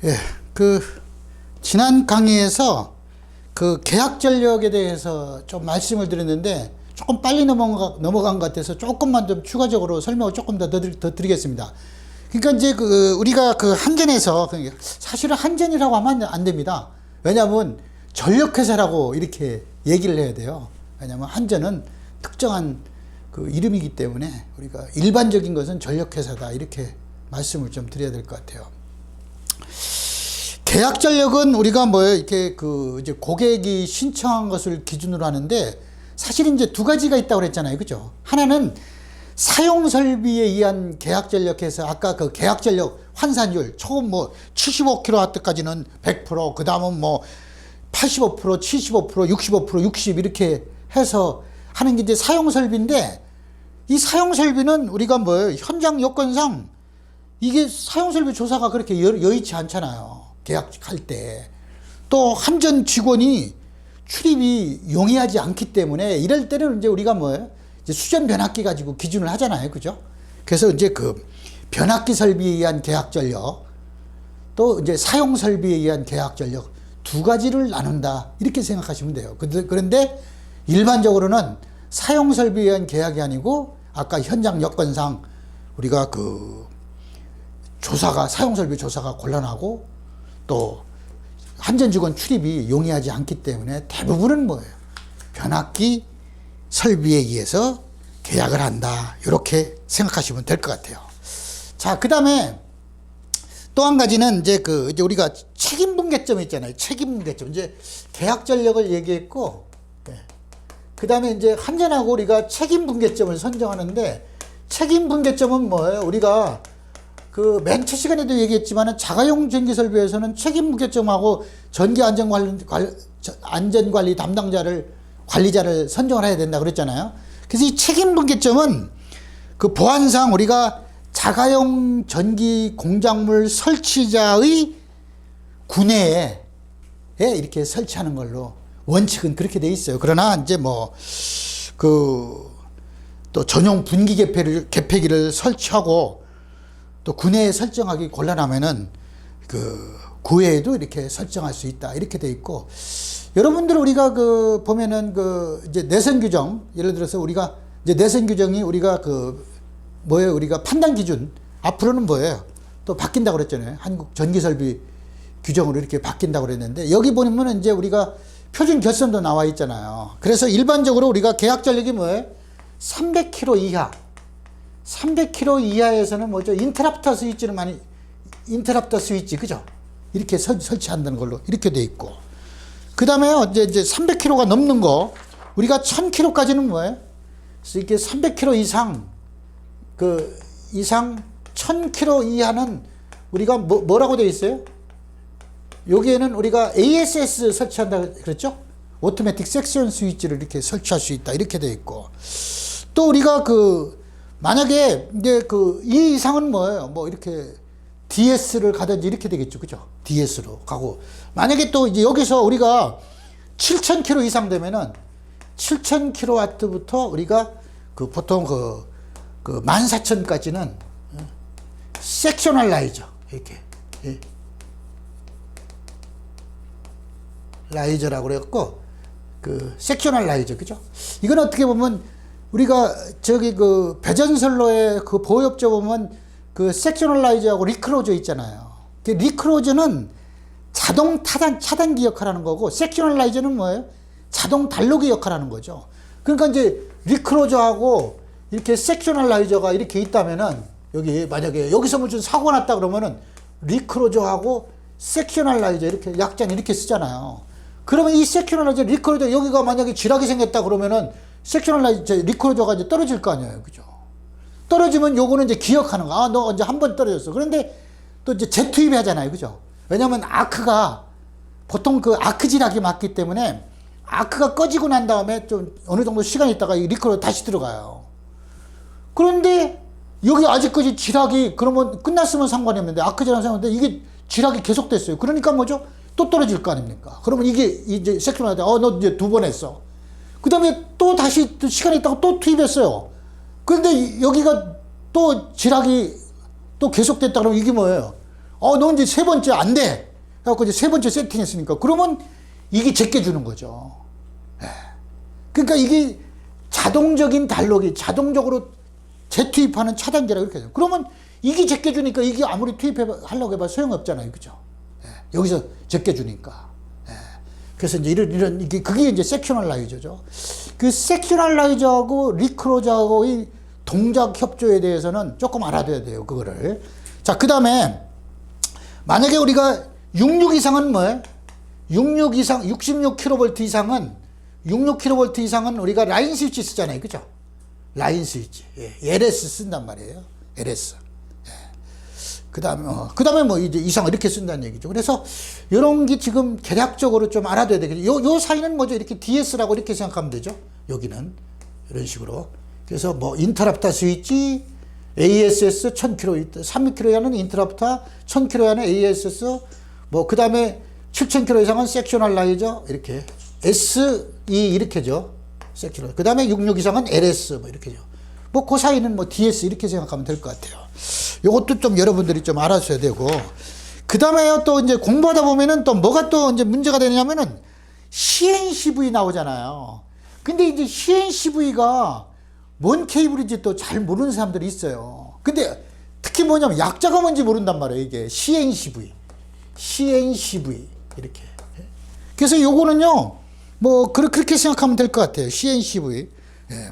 예, 지난 강의에서 계약 전력에 대해서 좀 말씀을 드렸는데 조금 빨리 넘어간 것 같아서 조금만 좀 추가적으로 설명을 조금 더 드리겠습니다. 그러니까 이제 우리가 한전에서 사실은 한전이라고 하면 안 됩니다. 왜냐하면 전력회사라고 이렇게 얘기를 해야 돼요. 왜냐하면 한전은 특정한 이름이기 때문에 우리가 일반적인 것은 전력회사다 이렇게 말씀을 좀 드려야 될 것 같아요. 계약 전력은 우리가 이렇게 이제 고객이 신청한 것을 기준으로 하는데 사실은 이제 두 가지가 있다고 그랬잖아요. 그죠? 하나는 사용 설비에 의한 계약 전력에서 아까 계약 전력 환산율 처음 75kW까지는 100%, 그 다음은 85%, 75%, 65%, 60 이렇게 해서 하는 게 이제 사용 설비인데 이 사용 설비는 우리가 현장 여건상 이게 사용 설비 조사가 그렇게 여의치 않잖아요. 계약할 때. 또 한전 직원이 출입이 용이하지 않기 때문에 이럴 때는 이제 우리가 이제 수전 변압기 가지고 기준을 하잖아요. 그죠? 그래서 이제 변압기 설비에 의한 계약 전력 또 이제 사용 설비에 의한 계약 전력 두 가지를 나눈다. 이렇게 생각하시면 돼요. 그런데 일반적으로는 사용 설비에 의한 계약이 아니고 아까 현장 여건상 우리가 사용 설비 조사가 곤란하고 또 한전 직원 출입이 용이하지 않기 때문에 대부분은 변압기 설비에 의해서 계약을 한다. 이렇게 생각하시면 될 것 같아요. 자, 그 다음에 또 한 가지는 이제 우리가 책임 분계점이 있잖아요. 책임 분계점. 이제 계약 전력을 얘기했고, 그 다음에 이제 한전하고 우리가 책임 분계점을 선정하는데 책임 분계점은 뭐예요? 우리가 맨 첫 시간에도 얘기했지만 자가용 전기설비에서는 책임 분계점하고 전기 안전관리 관리자를 선정을 해야 된다 그랬잖아요. 그래서 이 책임 분계점은 보안상 우리가 자가용 전기 공작물 설치자의 구내에 이렇게 설치하는 걸로 원칙은 그렇게 돼 있어요. 그러나 이제 또 전용 분기 개폐기를 설치하고 또 구내에 설정하기 곤란하면은 구외에도 이렇게 설정할 수 있다. 이렇게 돼 있고 여러분들 우리가 보면은 이제 내선 규정 예를 들어서 우리가 이제 내선 규정이 우리가 뭐예요? 우리가 판단 기준 앞으로는 뭐예요? 또 바뀐다고 그랬잖아요. 한국 전기설비 규정으로 이렇게 바뀐다고 그랬는데 여기 보면은 이제 우리가 표준 결선도 나와 있잖아요. 그래서 일반적으로 우리가 계약 전력이 뭐예요? 300kV 이하. 300kV 이하에서는 뭐죠? 인터럽터 스위치, 그죠? 이렇게 설치한다는 걸로 이렇게 돼 있고. 그 다음에 이제 300kV가 넘는 거, 우리가 1000kV까지는 뭐예요? 그래서 이렇게 300kV 이상, 1000kV 이하는 우리가 뭐라고 돼 있어요? 여기에는 우리가 ASS 설치한다 그랬죠? 오토매틱 섹션 스위치를 이렇게 설치할 수 있다. 이렇게 돼 있고. 또 우리가 만약에 이제 이 이상은 뭐예요? 이렇게 DS를 가든지 이렇게 되겠죠. 그죠? DS로 가고. 만약에 또 이제 여기서 우리가 7000kV 이상 되면은 7000kW부터 우리가 보통 14000까지는 섹셔널 라이저 이렇게 라이저라고 그래갖고 섹셔널 라이저 그죠? 이건 어떻게 보면 우리가 배전선로의 보호엽자 보면 섹셔널 라이저하고 리크로저 있잖아요. 리크로저는 자동 차단기 역할하는 거고 섹셔널 라이저는 뭐예요? 자동 단로기 역할하는 거죠. 그러니까 이제 리크로저하고 이렇게 섹셔널 라이저가 이렇게 있다면은 여기 만약에 여기서 무슨 사고가 났다 그러면은 리크로저하고 섹셔널 라이저 이렇게 약자는 이렇게 쓰잖아요. 그러면 이 섹셔널 라이저 리크로저 여기가 만약에 쥐락이 생겼다 그러면은 섹셔널 라이저 리크로저가 이제 떨어질 거 아니에요. 그죠? 떨어지면 요거는 이제 기억하는 거. 너 이제 한 번 떨어졌어. 그런데 또 이제 재투입 하잖아요. 그죠? 왜냐면 아크가 보통 아크 지락이 맞기 때문에 아크가 꺼지고 난 다음에 좀 어느 정도 시간 있다가 이 리크로저 다시 들어가요. 그런데 여기 아직까지 지락이 그러면 끝났으면 상관이 없는데 아크 지락 상관인데 이게 지락이 계속됐어요. 그러니까 뭐죠? 또 떨어질 거 아닙니까? 그러면 이게 이제 섹셔널 라이저 너 이제 2번 했어. 그 다음에 또 다시 시간이 있다가 또 투입했어요. 그런데 여기가 또 지락이 또 계속됐다 그러면 이게 뭐예요? 너 이제 세 번째 안 돼. 그래갖고 이제 세 번째 세팅했으니까. 그러면 이게 제껴주는 거죠. 예. 그러니까 이게 자동적인 단록이 자동적으로 재투입하는 차단제라고 이렇게 해요. 그러면 이게 제껴주니까 이게 아무리 투입하려고 해봐 소용없잖아요. 그죠? 예. 여기서 제껴주니까. 예. 그래서 이제 이런, 이게, 그게 이제 섹셔널라이저죠. 그 섹셔널라이저하고 리크로저하고의 동작 협조에 대해서는 조금 알아둬야 돼요. 그거를. 자, 그 다음에 만약에 우리가 66 이상은 뭐예요? 66 이상, 66kV 이상은 66kV 이상은 우리가 라인 스위치 쓰잖아요. 그죠? 라인 스위치. 예. LS 쓴단 말이에요. LS. 예. 그 다음에 뭐 이제 이상 이렇게 쓴다는 얘기죠. 그래서 이런 게 지금 개략적으로 좀 알아둬야 되겠죠. 요 사이는 뭐죠? 이렇게 DS라고 이렇게 생각하면 되죠. 여기는. 이런 식으로. 그래서 뭐 인터럽터 스위치, ASS 1000kV, 300kV는 인터럽터, 1000kV는 ASS, 뭐 그 다음에 7000kV 이상은 섹셔널라이저 이렇게 SE 이렇게죠. 섹셔널. 그 다음에 66 이상은 LS 뭐 이렇게죠. 뭐 그 사이는 뭐 DS 이렇게 생각하면 될 것 같아요. 요것도 좀 여러분들이 좀 알아주셔야 되고, 그 다음에 또 이제 공부하다 보면은 또 뭐가 또 이제 문제가 되냐면은 CNCV 나오잖아요. 근데 이제 CNCV가 뭔 케이블인지 또 잘 모르는 사람들이 있어요. 근데 특히 뭐냐면 약자가 뭔지 모른단 말이에요. 이게 CNCV 이렇게. 그래서 요거는요 뭐 그렇게 생각하면 될 것 같아요. CNCV. 예.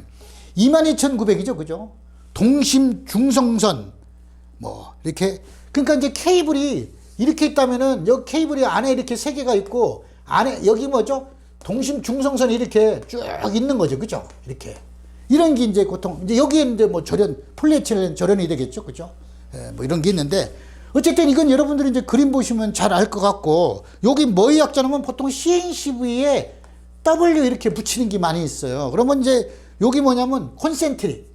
22,900이죠. 그죠? 동심 중성선 뭐 이렇게. 그러니까 이제 케이블이 이렇게 있다면은 여기 케이블이 안에 이렇게 세 개가 있고 안에 여기 뭐죠? 동심 중성선이 이렇게 쭉 있는 거죠. 그죠? 이렇게. 이런 게 이제 보통, 이제 여기에 이제 뭐 폴리에틸렌 절연이 되겠죠. 그죠? 예, 뭐 이런 게 있는데, 어쨌든 이건 여러분들이 이제 그림 보시면 잘 알 것 같고, 여기 뭐의 약자냐면 보통 CNCV에 W 이렇게 붙이는 게 많이 있어요. 그러면 이제 여기 뭐냐면 콘센트릭.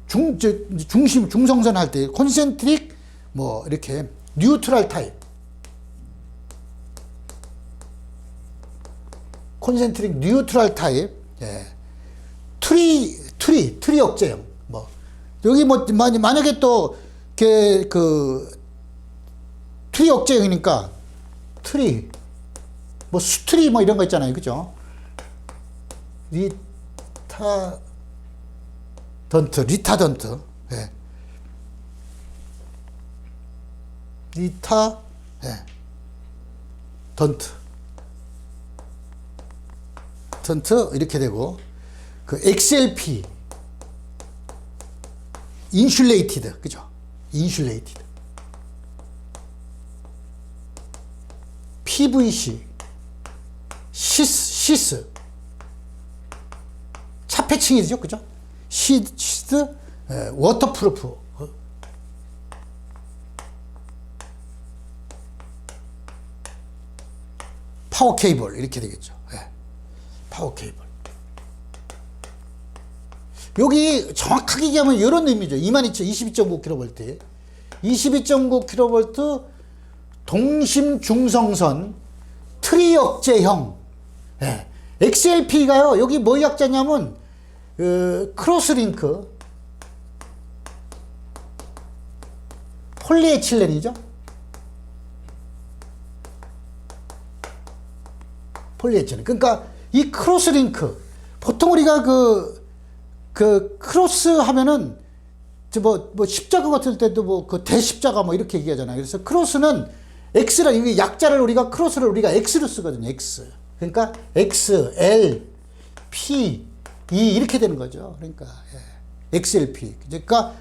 중성선 할 때 콘센트릭 뭐 이렇게 뉴트럴 타입. 콘센트릭 뉴트럴 타입, 예. 트리 억제형, 뭐. 여기 뭐, 만약에 또, 트리 억제형이니까, 뭐, 수트리 뭐 이런 거 있잖아요. 그죠? 리타던트, 예. 던트 이렇게 되고, 그 XLP 인슐레이티드, 그죠? 인슐레이티드. PVC 시스 차폐층이죠. 그죠? 시스 워터프루프 파워 케이블 이렇게 되겠죠. 파워 케이블. 여기 정확하게 얘기하면 이런 의미죠. 22.9kV. 22.9kV 동심 중성선 트리 억제형. 예. XLP가요. 여기 뭐 약자냐면 크로스링크 폴리에틸렌이죠. 폴리에틸렌. 그러니까 이 크로스링크, 보통 우리가 크로스 하면은, 뭐 십자가 같을 때도 뭐 대십자가 뭐 이렇게 얘기하잖아요. 그래서 크로스는 X라, 이게 약자를 우리가 크로스를 우리가 X로 쓰거든요. X. 그러니까 X, L, P, E 이렇게 되는 거죠. 그러니까, 예. XLP. 그러니까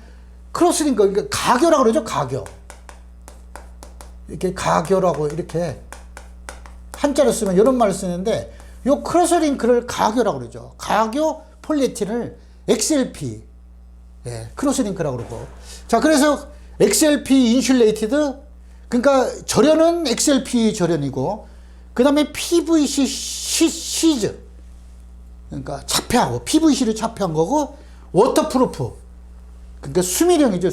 크로스링크, 그러니까 가교라고 그러죠. 가교. 이렇게 가교라고 이렇게 한자로 쓰면 이런 말을 쓰는데, 요 크로스링크를 가교라고 그러죠. 가교 폴리에틸렌을 XLP, 예, 크로스링크라고 그러고. 자, 그래서 XLP 인슐레이티드, 그러니까 절연은 XLP 절연이고, 그 다음에 PVC 시즈, 그러니까 차폐하고, PVC를 차폐한 거고, 워터프루프, 그러니까 수밀형이죠,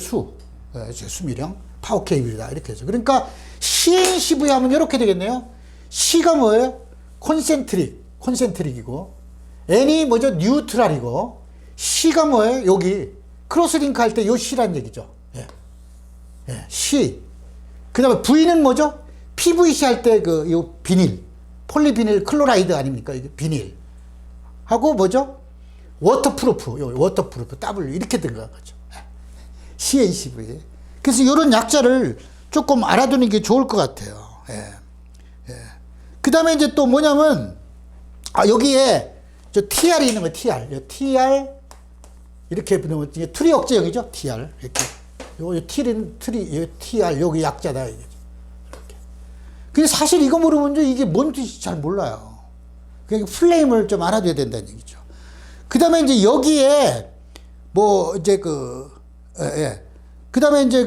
예, 수밀형, 파워 케이블이다, 이렇게 해서. 그러니까 CNCV 하면 이렇게 되겠네요. C가 뭐예요? 콘센트릭이고, N이 뭐죠? 뉴트럴이고, C가 뭐예요? 여기 크로스링크 할 때 요 C란 얘기죠. 예. 예. C. 그 다음에 V는 뭐죠? PVC 할 때 그, 요 비닐. 폴리비닐 클로라이드 아닙니까? 이게 비닐. 하고 뭐죠? 워터프루프. 요 워터프루프. W. 이렇게 들어간 거죠. CNCV. 그래서 이런 약자를 조금 알아두는 게 좋을 것 같아요. 예. 예. 그 다음에 이제 또 뭐냐면, 여기에 저 TR이 있는 거예요. TR. TR. 이렇게 보면 이게 트리 억제형이죠. TR. 이렇게. 요 T는 트리, TR. 여기 약자다. 이렇게. 근데 사실 이거 모르면 이게 뭔 뜻인지 잘 몰라요. 그러니까 플레임을 좀 알아둬야 된다는 얘기죠. 그 다음에 이제 여기에 뭐 이제 예. 그 다음에 이제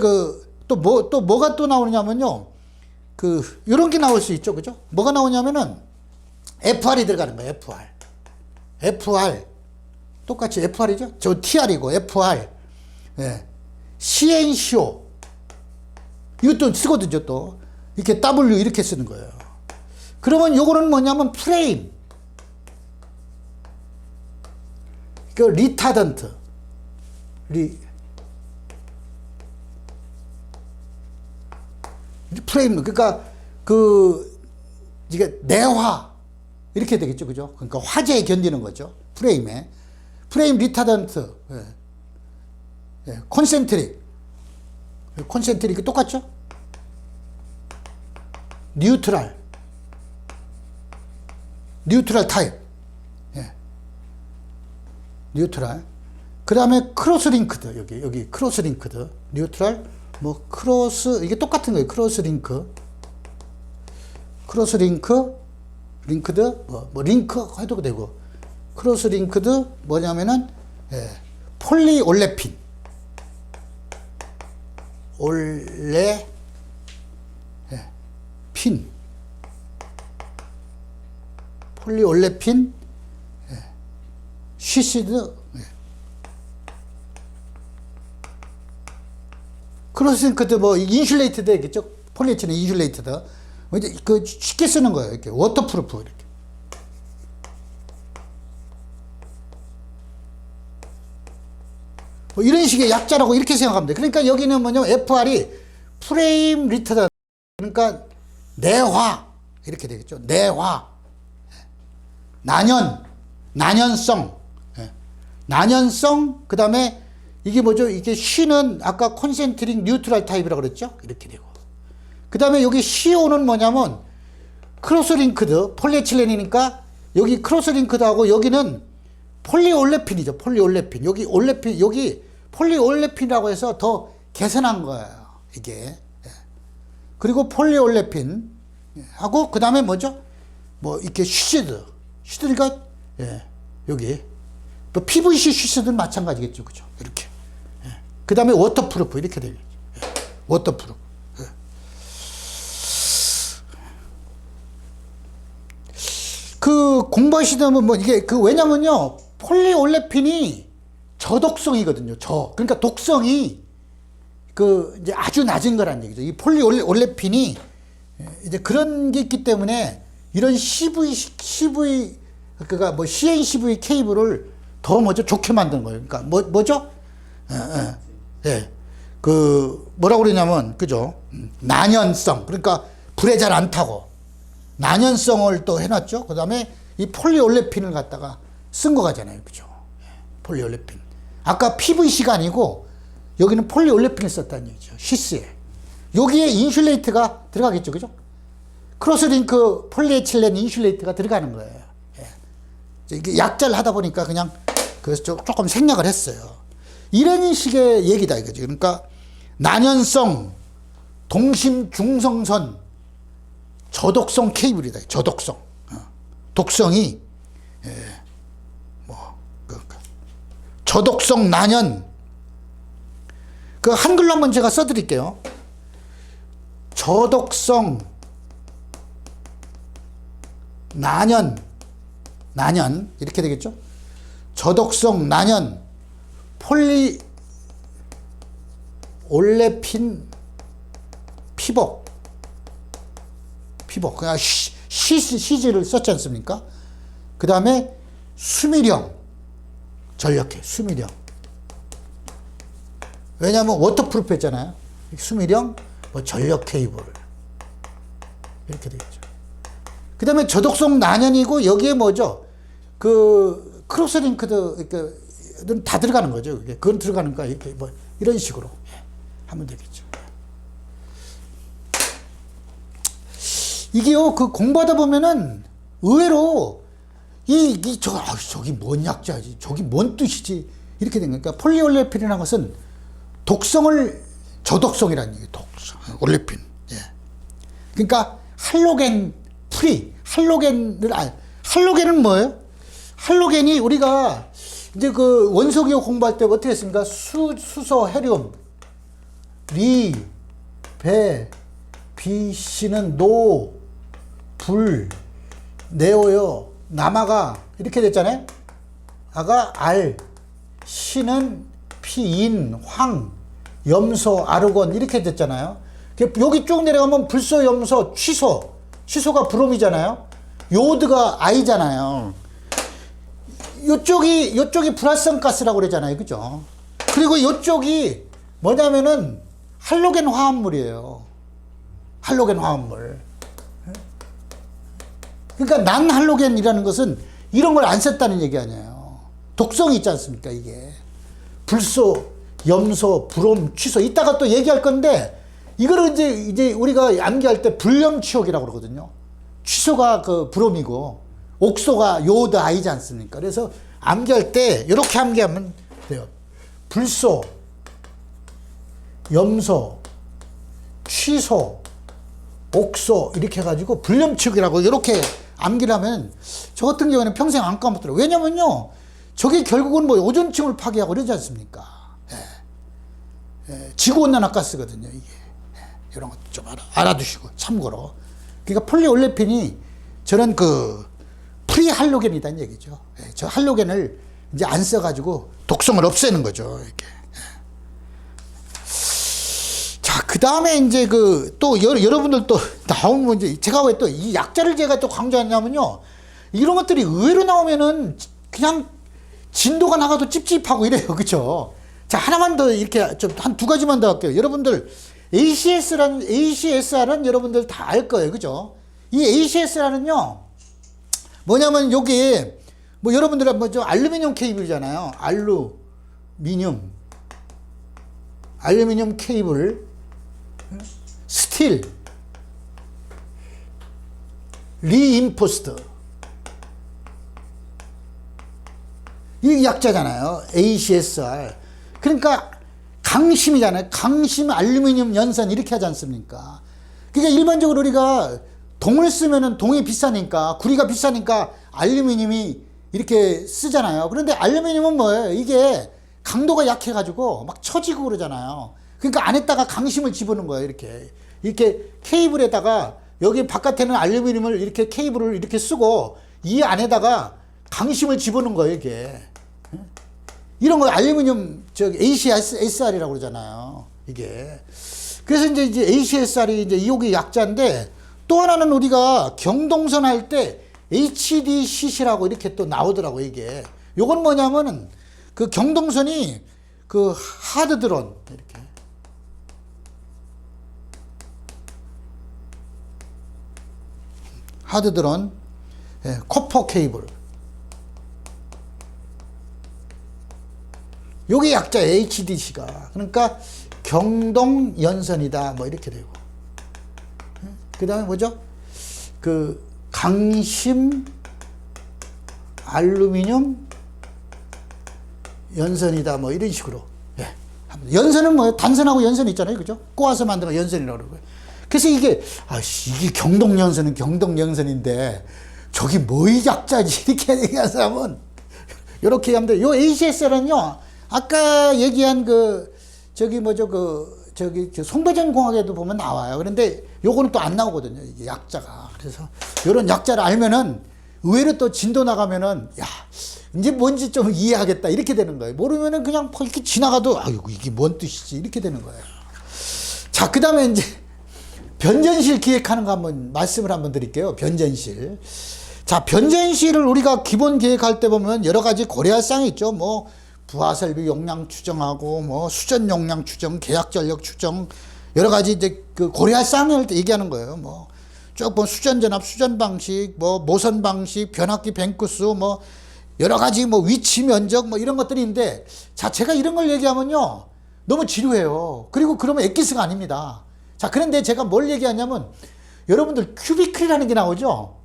또 뭐가 또 나오냐면요. 요런 게 나올 수 있죠. 그죠? 뭐가 나오냐면은 FR이 들어가는 거예요. FR. FR. 똑같이 FR이죠? 저 TR이고 FR. 예. CNCO. 이것도 쓰거든요, 또. 이렇게 W 이렇게 쓰는 거예요. 그러면 요거는 뭐냐면 프레임. 리타던트. 프레임. 그러니까 이게 내화. 이렇게 되겠죠. 그죠? 그러니까 화재에 견디는 거죠. 프레임에. 프레임 리타던트. 예. 예. 콘센트릭. 콘센트릭이 똑같죠? 뉴트럴 타입. 예. 뉴트럴. 그 다음에 크로스링크드. 여기 크로스링크드. 뉴트럴, 뭐, 이게 똑같은 거예요. 링크드, 뭐 링크 해도 되고. 크로스링크드, 뭐냐면은, 예. 폴리올레핀. 폴리올레핀, 쉬시드, 크로스링크드, 뭐, 인슐레이트드 되겠죠? 폴리에틸렌 인슐레이트드. 이제 쉽게 쓰는 거예요. 이렇게. 워터프루프, 이렇게. 뭐 이런 식의 약자라고 이렇게 생각하면 돼요. 그러니까 여기는 뭐냐면 FR이 프레임 리타던. 그러니까 내화. 이렇게 되겠죠. 내화. 난연성. 난연성, 그 다음에 이게 뭐죠? 이게 C는 아까 콘센트릭 뉴트럴 타입이라고 그랬죠? 이렇게 되고. 그 다음에 여기 CO는 뭐냐면 크로스링크드, 폴리에틸렌이니까 여기 크로스링크드하고 여기는 폴리올레핀이죠. 폴리올레핀. 여기 폴리올레핀이라고 해서 더 개선한 거예요. 이게. 그리고 폴리올레핀 하고 그 다음에 뭐죠? 뭐 이렇게 쉬드니까 여기 또 PVC 쉬스는 마찬가지겠죠, 그죠? 이렇게. 그 다음에 워터프루프 이렇게 되겠죠. 워터프루프. 공부하시다면 뭐 이게 왜냐면요 폴리올레핀이 저독성이거든요. 그러니까 독성이 이제 아주 낮은 거란 얘기죠. 이 폴리올레핀이 이제 그런 게 있기 때문에 이런 CV 그러니까 뭐 CNCV 케이블을 더 먼저 좋게 만든 거예요. 그러니까 뭐죠? 뭐라고 그러냐면 그죠? 난연성. 그러니까 불에 잘 안 타고 난연성을 또 해놨죠. 그 다음에 이 폴리올레핀을 갖다가 쓴 거 가잖아요. 그죠? 폴리올레핀. 아까 PVC가 아니고 여기는 폴리올레핀을 썼다는 얘기죠. 시스에. 여기에 인슐레이트가 들어가겠죠. 그죠? 크로스링크 폴리에틸렌 인슐레이트가 들어가는 거예요. 이게 약자를 하다 보니까 그냥 그래서 조금 생략을 했어요. 이런 식의 얘기다 이거죠. 그러니까 난연성, 동심 중성선, 저독성 케이블이다. 저독성. 독성이 저독성 난연. 한글로 한번 제가 써드릴게요. 저독성 난연 이렇게 되겠죠. 저독성 난연 폴리올레핀 피복 그냥 CG를 썼지 않습니까? 그 다음에 수미령 전력해 수미령 왜냐하면 워터프루프 했잖아요. 수미령, 뭐 전력 케이블. 이렇게 되겠죠. 그 다음에 저독성 난연이고, 여기에 뭐죠? 그, 크로스링크도, 이렇게, 다 들어가는 거죠. 그건 들어가는가, 이렇게, 뭐, 이런 식으로 하면 되겠죠. 이게요, 그 공부하다 보면은, 의외로, 저기 뭔 약자지? 저기 뭔 뜻이지? 이렇게 된 거니까, 폴리올레핀이라는 것은 독성을, 저독성이라는 얘기예요. 독성, 올레핀. 예. 그러니까, 할로겐 프리, 할로겐은 뭐예요? 할로겐이 우리가 이제 그 원소기호 공부할 때 어떻게 했습니까? 수소, 헤륨, 리, 배, 비, 씨는 노, 불, 네오요, 남아가 이렇게 됐잖아요. 아가 알, 씨는 피, 황, 염소, 아르곤 이렇게 됐잖아요. 여기 쭉 내려가면 불소, 염소, 취소가 브롬이잖아요. 요드가 I잖아요. 요쪽이 불활성 가스라고 그러잖아요. 그죠? 그리고 요쪽이 뭐냐면은 할로겐 화합물이에요. 할로겐 화합물. 그러니까 난할로겐이라는 것은 이런 걸 안 썼다는 얘기 아니에요. 독성이 있지 않습니까, 이게. 불소, 염소, 브롬, 취소. 이따가 또 얘기할 건데, 이거를 이제 우리가 암기할 때 불염치옥이라고 그러거든요. 취소가 그 브롬이고, 옥소가 요오드 I지 않습니까? 그래서 암기할 때 이렇게 암기하면 돼요. 불소, 염소, 취소, 옥소 이렇게 해가지고 불염치옥이라고 이렇게 암기를 하면 저 같은 경우에는 평생 안 까먹더라고요. 왜냐면요, 저게 결국은 뭐 오존층을 파괴하고 그러지 않습니까? 지구온난화 가스거든요, 이게. 이런 것도 좀 알아두시고, 참고로. 그러니까 폴리올레핀이 저는 그 프리할로겐이라는 얘기죠. 저 할로겐을 이제 안 써가지고 독성을 없애는 거죠, 이렇게. 자, 그 다음에 이제 또 여러분들 또 나온 문제, 제가 왜 또 이 약자를 제가 또 강조하냐면요, 이런 것들이 의외로 나오면은 그냥 진도가 나가도 찝찝하고 이래요, 그죠? 자, 하나만 더 이렇게 좀 한 두 가지만 더 할게요. 여러분들 ACSR은 여러분들 다 알 거예요, 그죠? 이 ACSR은요, 뭐냐면 여기 뭐 여러분들은 뭐죠, 알루미늄 케이블이잖아요. 알루미늄 케이블, 스틸, 리인포스드. 이 약자잖아요. ACSR. 그러니까 강심이잖아요. 강심 알루미늄 연산 이렇게 하지 않습니까? 그러니까 일반적으로 우리가 동을 쓰면은 동이 비싸니까, 구리가 비싸니까 알루미늄이 이렇게 쓰잖아요. 그런데 알루미늄은 뭐예요? 이게 강도가 약해가지고 막 처지고 그러잖아요. 그러니까 안에다가 강심을 집어넣은 거예요. 이렇게 케이블에다가, 여기 바깥에는 알루미늄을 이렇게 케이블을 이렇게 쓰고 이 안에다가 강심을 집어넣은 거예요, 이게. 이런 거 알루미늄 ACSR이라고 그러잖아요, 이게. 그래서 이제 ACSR이 이제 여기 약자인데, 또 하나는 우리가 경동선 할 때 HDCC라고 이렇게 또 나오더라고, 이게. 요건 뭐냐면은 그 경동선이 그 하드드론 이렇게. 하드드론, 코퍼 케이블. 요게 약자 HDC가. 그러니까 경동연선이다 뭐 이렇게 되고. 그 다음에 뭐죠? 그 강심 알루미늄 연선이다 뭐 이런 식으로. 연선은 뭐예요? 단선하고 연선이 있잖아요, 그죠? 꼬아서 만들어 연선이라고 그러고요. 그래서 이게 경동연선은 경동연선인데 저기 뭐이 약자지 이렇게 얘기하는 사람은 이렇게 하면 돼요. 요 ACSR은요, 아까 얘기한 송배전 공학에도 보면 나와요. 그런데 요거는 또 안 나오거든요, 이게 약자가. 그래서 요런 약자를 알면은 의외로 또 진도 나가면은, 야, 이제 뭔지 좀 이해하겠다 이렇게 되는 거예요. 모르면은 그냥 이렇게 지나가도 아이고 이게 뭔 뜻이지 이렇게 되는 거예요. 자, 그 다음에 이제 변전실 기획하는 거 말씀을 한번 드릴게요. 변전실. 자, 변전실을 우리가 기본 계획할 때 보면 여러 가지 고려할 사항이 있죠. 뭐 부하 설비 용량 추정하고 뭐 수전 용량 추정, 계약 전력 추정 여러 가지 이제 그 고려할 사항을 얘기하는 거예요. 뭐 조금 수전 전압, 수전 방식, 뭐 모선 방식, 변압기 뱅크수 뭐 여러 가지 뭐 위치 면적 뭐 이런 것들이 있는데 자, 제가 이런 걸 얘기하면요. 너무 지루해요. 그리고 그러면 엑기스가 아닙니다. 자, 그런데 제가 뭘 얘기하냐면 여러분들 큐비클이라는 게 나오죠.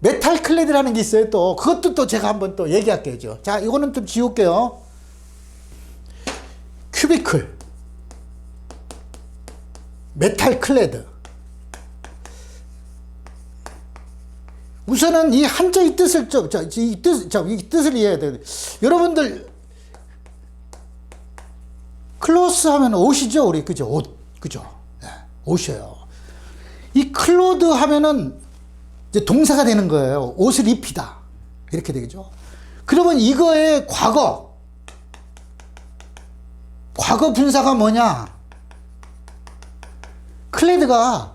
메탈 클레드라는 게 있어요. 또 그것도 또 제가 한번 또 얘기할게요. 자, 이거는 좀 지울게요. 큐비클, 메탈 클레드. 우선은 이 한자의 뜻을 이 뜻을 이해해야 돼요. 여러분들 클로스 하면 옷이죠, 우리 그죠? 옷, 그죠? 네, 옷이에요. 이 클로드 하면은 이제 동사가 되는 거예요. 옷을 입히다 이렇게 되겠죠. 그러면 이거의 과거 분사가 뭐냐? 클레드가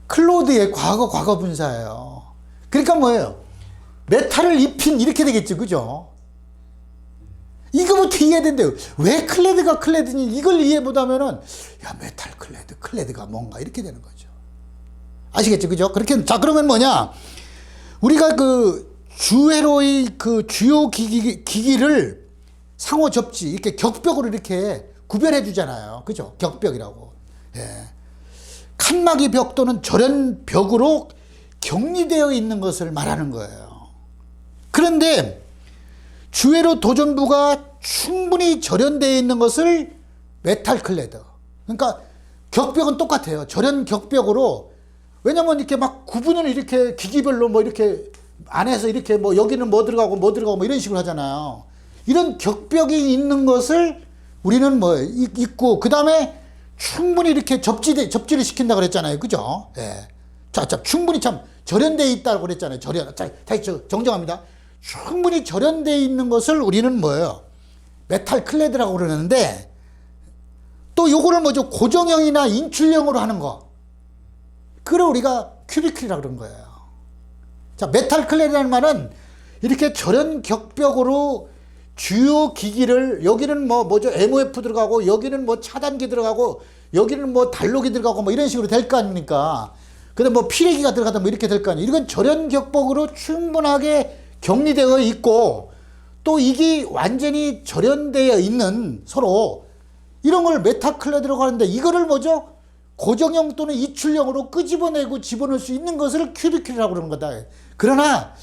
클로드의 과거 분사예요. 그러니까 뭐예요? 메탈을 입힌 이렇게 되겠죠, 그죠? 이거부터 이해된대요. 왜 클레드가 클레드니 이걸 이해 못하면은 야, 메탈 클레드가 뭔가 이렇게 되는 거죠. 아시겠죠, 그죠? 그렇게 자, 그러면 뭐냐? 우리가 그 주회로의 그 주요 기기를 상호 접지 이렇게 격벽으로 이렇게 구별해 주잖아요, 그죠? 격벽이라고. 예. 칸막이 벽 또는 절연벽으로 격리되어 있는 것을 말하는 거예요. 그런데 주회로 도전부가 충분히 절연되어 있는 것을 메탈 클레드. 그러니까 격벽은 똑같아요. 절연 격벽으로. 왜냐면 이렇게 막 구분을 이렇게 기기별로 뭐 이렇게 안에서 이렇게 뭐 여기는 뭐 들어가고 뭐 이런 식으로 하잖아요. 이런 격벽이 있는 것을 우리는 뭐 있고, 그 다음에 충분히 이렇게 접지를 시킨다 그랬잖아요, 그죠? 예. 자, 충분히 참 절연되어 있다고 그랬잖아요. 다시 정정합니다. 충분히 절연되어 있는 것을 우리는 뭐예요? 메탈 클레드라고 그러는데, 또 요거를 뭐죠? 고정형이나 인출형으로 하는 거. 그걸 우리가 큐비클이라고 그런 거예요. 자, 메탈 클레드라는 말은 이렇게 절연 격벽으로 주요 기기를, 여기는 뭐죠? MOF 들어가고, 여기는 뭐 차단기 들어가고, 여기는 뭐 단록이 들어가고, 뭐 이런 식으로 될 거 아닙니까? 근데 뭐 피레기가 들어가다 뭐 이렇게 될 거 아니에요. 이건 절연 격벽으로 충분하게 격리되어 있고, 또 이게 완전히 절연되어 있는 서로 이런 걸 메탈클레드라고 하는데, 이거를 뭐죠? 고정형 또는 이출형으로 끄집어내고 집어넣을 수 있는 것을 큐비클이라고 그러는 거다. 그러나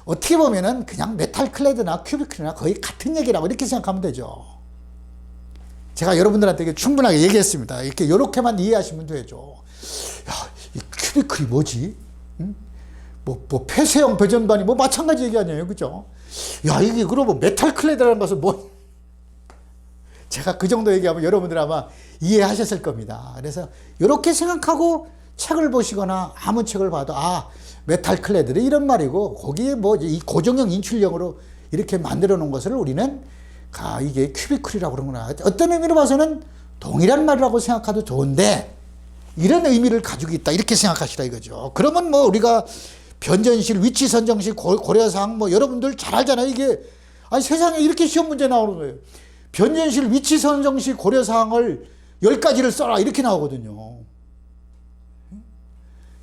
어떻게 보면은 그냥 메탈클레드나 큐비클이나 거의 같은 얘기라고 이렇게 생각하면 되죠. 제가 여러분들한테 충분하게 얘기했습니다. 이렇게만 이해하시면 되죠. 야, 이 큐비클이 뭐지? 응? 뭐 폐쇄형 배전반이 뭐 마찬가지 얘기 아니에요, 그죠? 야, 이게 그러면 메탈클레드라는 것은 뭐? 제가 그 정도 얘기하면 여러분들 아마 이해하셨을 겁니다. 그래서 이렇게 생각하고 책을 보시거나 아무 책을 봐도 메탈 클레드는 이런 말이고, 거기에 뭐 이 고정형 인출형으로 이렇게 만들어 놓은 것을 우리는 이게 큐비클이라고 그러구나. 어떤 의미로 봐서는 동일한 말이라고 생각해도 좋은데 이런 의미를 가지고 있다 이렇게 생각하시라 이거죠. 그러면 뭐 우리가 변전실, 위치 선정식, 고려사항 뭐 여러분들 잘 알잖아요. 이게 세상에 이렇게 시험 문제 나오는 거예요. 변전실, 위치 선정식, 고려사항을 10가지를 써라 이렇게 나오거든요.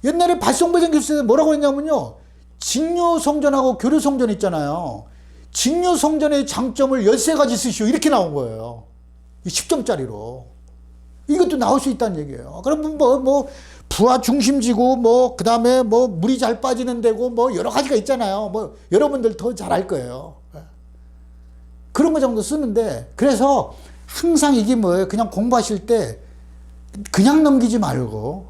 옛날에 발송배전 교수에 뭐라고 했냐면요, 직료성전하고 교류성전 있잖아요. 직료성전의 장점을 13가지 쓰시오 이렇게 나온 거예요. 10점짜리로. 이것도 나올 수 있다는 얘기예요. 그럼 뭐 부하 중심지고 그 다음에 물이 잘 빠지는 데고 여러 가지가 있잖아요. 여러분들 더 잘 알 거예요. 그런 거 정도 쓰는데, 그래서 항상 이게 뭐예요? 그냥 공부하실 때 그냥 넘기지 말고,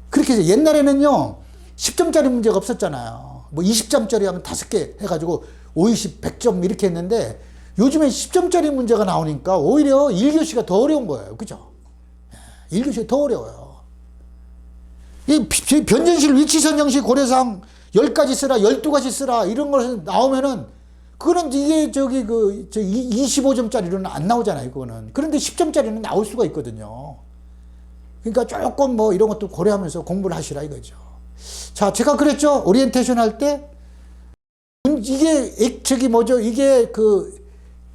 그렇게 해서 옛날에는요 10점짜리 문제가 없었잖아요. 20점짜리 하면 5개 해가지고 5, 20, 100점 이렇게 했는데, 요즘에 10점짜리 문제가 나오니까 오히려 1교시가 더 어려운 거예요, 그죠? 1교시가 더 어려워요. 이 변전실, 위치 선정식, 고려사항 10가지 쓰라, 12가지 쓰라 이런 거 나오면은, 그거는 이게 25점짜리로는 안 나오잖아요, 그거는. 그런데 10점짜리는 나올 수가 있거든요. 그러니까 조금 이런 것도 고려하면서 공부를 하시라 이거죠. 자, 제가 그랬죠. 오리엔테이션 할 때, 이게 이게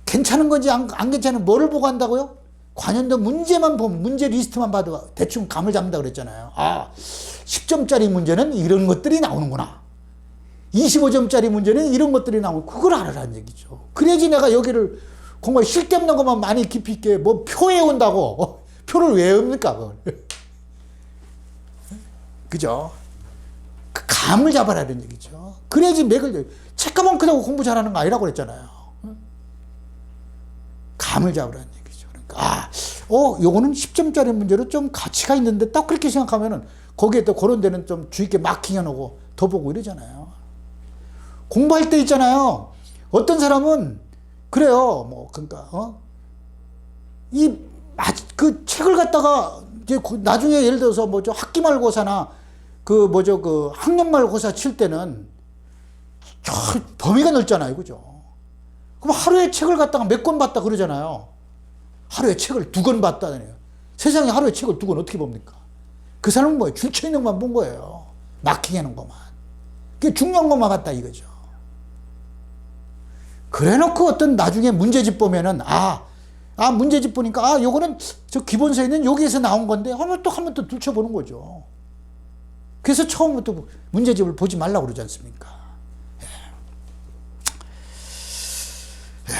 괜찮은 건지 안 괜찮은 뭐를 보고 한다고요? 관연도 문제만 보면 문제 리스트만 봐도 대충 감을 잡는다 그랬잖아요. 아, 10점짜리 문제는 이런 것들이 나오는구나. 25점짜리 문제는 이런 것들이 나오고 그걸 알아라는 얘기죠. 그래야지 내가 여기를 정말 쓸데없는 것만 많이 깊이 있게 뭐 표에 온다고 표를 왜 외웁니까 그걸. 그죠? 그 감을 잡아라는 얘기죠. 그래야지 맥을 책가만 크다고 공부 잘하는 거 아니라고 그랬잖아요. 감을 잡으라는 얘기죠. 그러니까 요거는 10점짜리 문제로 좀 가치가 있는데 딱 그렇게 생각하면은 거기에 또 그런 데는 좀 주의 깊게 마킹해 놓고 더 보고 이러잖아요. 공부할 때 있잖아요. 어떤 사람은 그래요. 뭐 그러니까 그 책을 갖다가 이제 나중에 예를 들어서 뭐죠 학기말고사나 그 학년말고사 칠 때는 저 범위가 넓잖아요, 그죠? 그럼 하루에 책을 갖다가 몇 권 봤다 그러잖아요. 하루에 책을 2권 봤다네요. 세상에 하루에 책을 2권 어떻게 봅니까? 그 사람은 뭐예요? 줄쳐 있는 것만 본 거예요. 마킹해 놓은 것만. 그게 중요한 것만 봤다 이거죠. 그래 놓고 어떤 나중에 문제집 보면은 문제집 보니까 요거는 저 기본서에 있는 여기에서 나온 건데 하면 또 한 번 더 들춰보는 거죠. 그래서 처음부터 문제집을 보지 말라고 그러지 않습니까?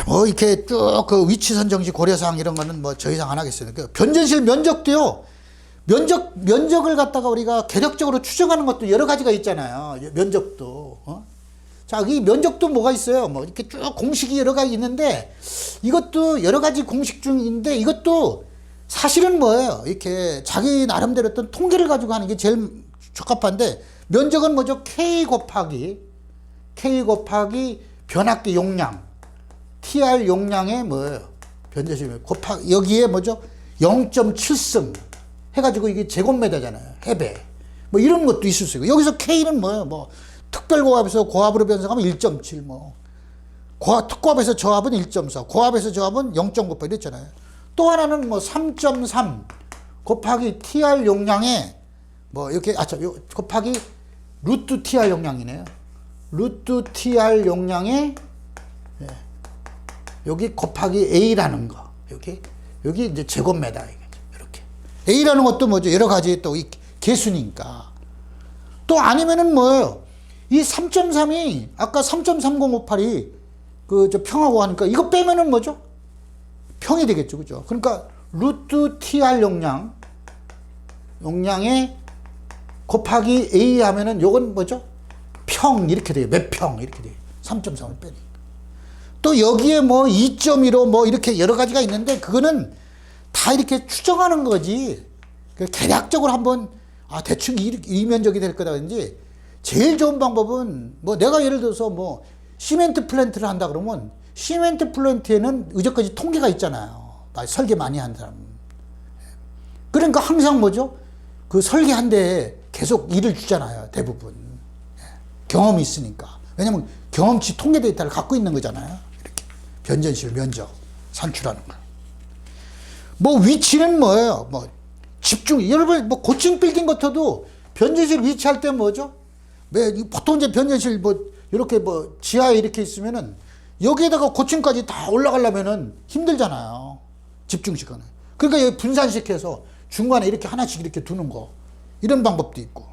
뭐 이렇게 쭉 그 위치 선정시 고려사항 이런 거는 뭐 저 이상 안 하겠어요. 그 변전실 면적도요. 면적을 갖다가 우리가 계력적으로 추정하는 것도 여러 가지가 있잖아요. 면적도. 자, 이 면적도 뭐가 있어요? 뭐 이렇게 쭉 공식이 여러 가지 있는데 이것도 여러 가지 공식 중인데 이것도 사실은 뭐예요? 이렇게 자기 나름대로 어떤 통계를 가지고 하는 게 제일 적합한데 면적은 뭐죠? K 곱하기 변압기 용량 TR 용량의 뭐예요? 변제식 곱하기 여기에 뭐죠? 0.7승 해가지고 이게 제곱미터잖아요. 해배. 뭐 이런 것도 있을 수 있고 여기서 K는 뭐예요? 뭐 특별고압에서 고압으로 변성하면 1.7 뭐 특고압에서 저압은 1.4 고압에서 저압은 0.98 이랬잖아요. 또 하나는 뭐 3.3 곱하기 TR 용량에 뭐 이렇게 곱하기 루트 TR 용량이네요. 루트 TR 용량에 여기 곱하기 A라는 거 여기 이제 제곱미터 이렇게 A라는 것도 뭐죠? 여러 가지 또 이 개수니까. 또 아니면은 뭐예요? 이 3.3이 아까 3.3058이 저 평하고 하니까 이거 빼면은 뭐죠? 평이 되겠죠, 그죠? 그러니까 루트 TR 용량에 곱하기 A 하면은 요건 뭐죠? 평 이렇게 돼요. 몇 평 이렇게 돼요. 3.3을 빼니까. 또 여기에 뭐 2.15 뭐 이렇게 여러 가지가 있는데 그거는 다 이렇게 추정하는 거지. 계략적으로 한번 대충 이 면적이 될 거다든지 제일 좋은 방법은 뭐 내가 예를 들어서 뭐 시멘트 플랜트를 한다 그러면 시멘트 플랜트에는 의적까지 통계가 있잖아요. 설계 많이 한 사람. 그러니까 항상 뭐죠? 그 설계한 데에 계속 일을 주잖아요. 대부분. 경험이 있으니까. 왜냐면 경험치 통계 데이터를 갖고 있는 거잖아요. 이렇게 변전실 면적 산출하는 거. 뭐 위치는 뭐예요? 뭐 집중. 여러분 뭐 고층 빌딩 같아도 변전실 위치할 때 뭐죠? 보통 이제 변전실 뭐 이렇게 뭐 지하에 이렇게 있으면은 여기에다가 고층까지 다 올라가려면은 힘들잖아요. 집중 시간에. 그러니까 여기 분산시켜서 중간에 이렇게 하나씩 이렇게 두는 거. 이런 방법도 있고.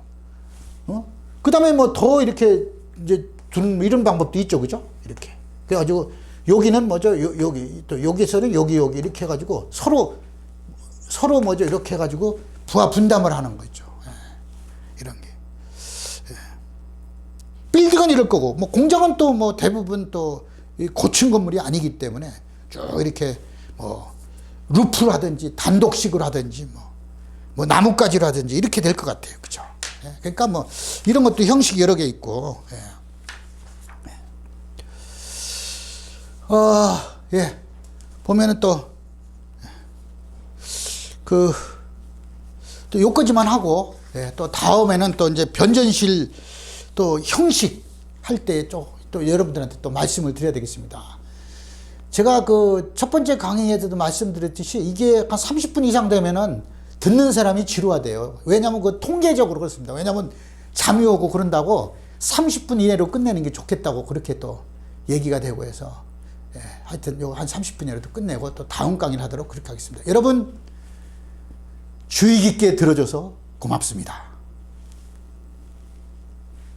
그 다음에 뭐 더 이렇게 이제 두는 이런 방법도 있죠. 그죠? 이렇게. 그래가지고 여기는 뭐죠? 여기 또 여기서는 여기 이렇게 해가지고 서로 뭐죠? 이렇게 해가지고 부하 분담을 하는 거죠. 이런 게. 빌딩은 이럴 거고, 뭐 공장은 또 뭐 대부분 또 고층 건물이 아니기 때문에 쭉 이렇게 뭐 루프라든지 단독식으로 하든지 뭐 나뭇가지라든지 이렇게 될 것 같아요. 그죠? 그러니까 뭐 이런 것도 형식이 여러 개 있고, 보면은 또 요까지만 하고, 또 다음에는 또 이제 변전실 또 형식 할 때 또 여러분들한테 또 말씀을 드려야 되겠습니다. 제가 그 첫 번째 강의에서도 말씀드렸듯이 이게 한 30분 이상 되면은 듣는 사람이 지루하대요. 왜냐면 그 통계적으로 그렇습니다. 왜냐면 잠이 오고 그런다고 30분 이내로 끝내는 게 좋겠다고 그렇게 또 얘기가 되고 해서. 하여튼 요거 한 30분이라도 끝내고 또 다음 강의를 하도록 그렇게 하겠습니다. 여러분 주의 깊게 들어줘서 고맙습니다.